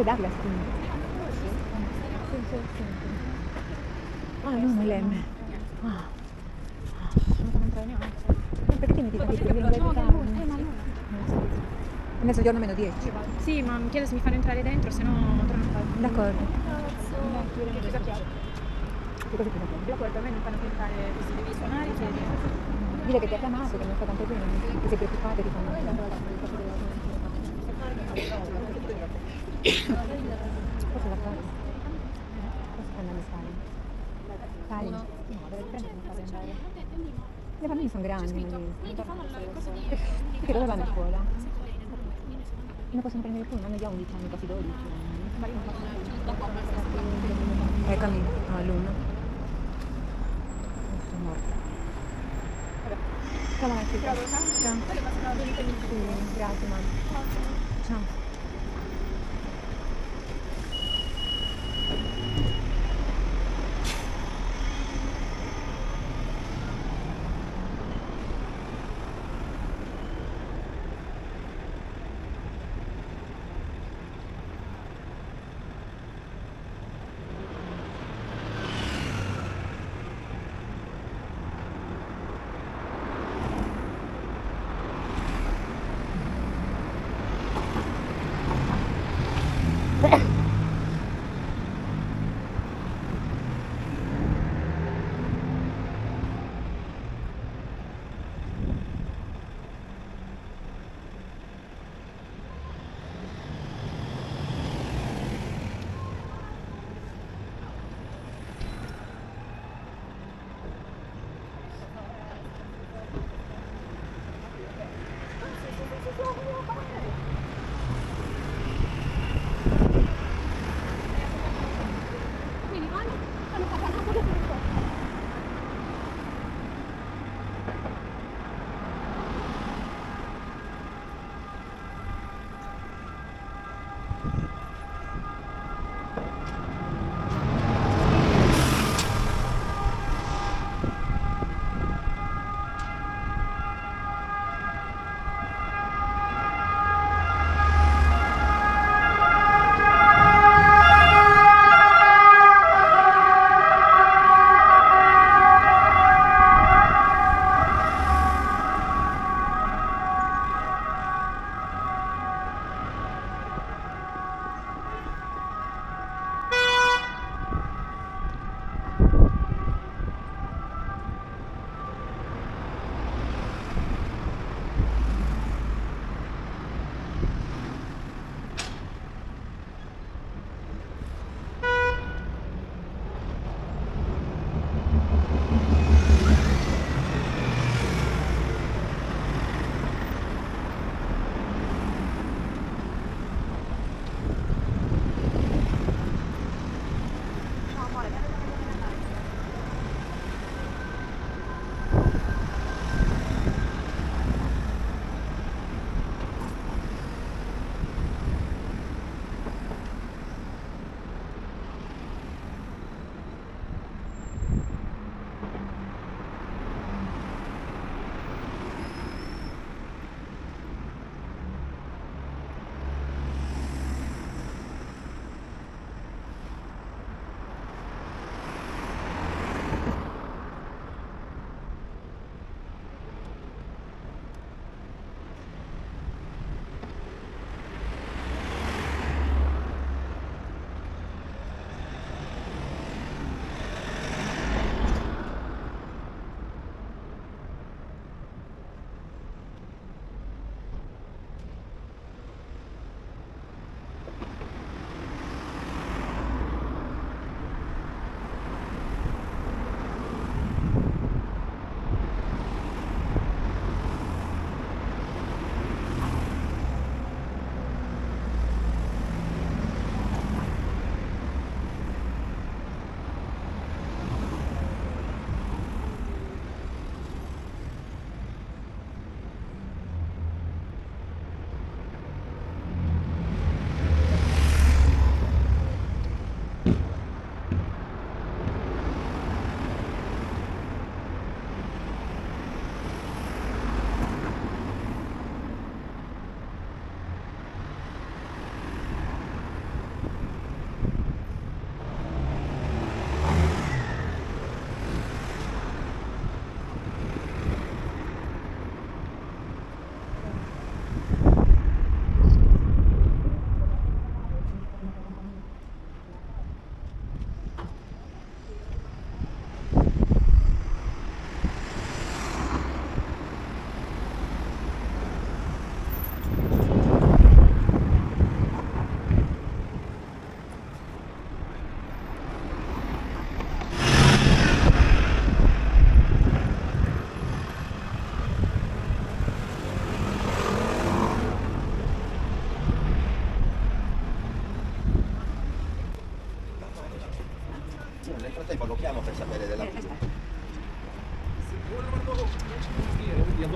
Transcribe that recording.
Douglas, quindi. Sì, sì, sì. Ah, non è l'M. Ah. Non so entrare neanche. Perché ti metti così? Perché non vuoi votare? È mezzogiorno meno 10. Sì, ma mi chiedo se mi fanno entrare dentro, se no torno a casa. D'accordo. Che cosa chiaro? Che cosa ti fa? D'accordo, a me non fanno più entrare così, devi suonare, chiedi. Dile che ti ha chiamato, che non sta tanto bene, che sei preoccupata, ti fanno. Cosa da fare? Cosa sta andando a fare? Sali? No, deve prendere un po' di andare. Le bambine sono grandi, ma perché dove vanno a scuola? Non possono prendere più, non hanno già 11 anni, quasi 12. Eccomi, no, l'uno. Sono morta. Ciao mamma, ciao. Ciao. Sì, grazie mamma. Ciao. Io nel frattempo lo chiamo per sapere della... Aspetta. Io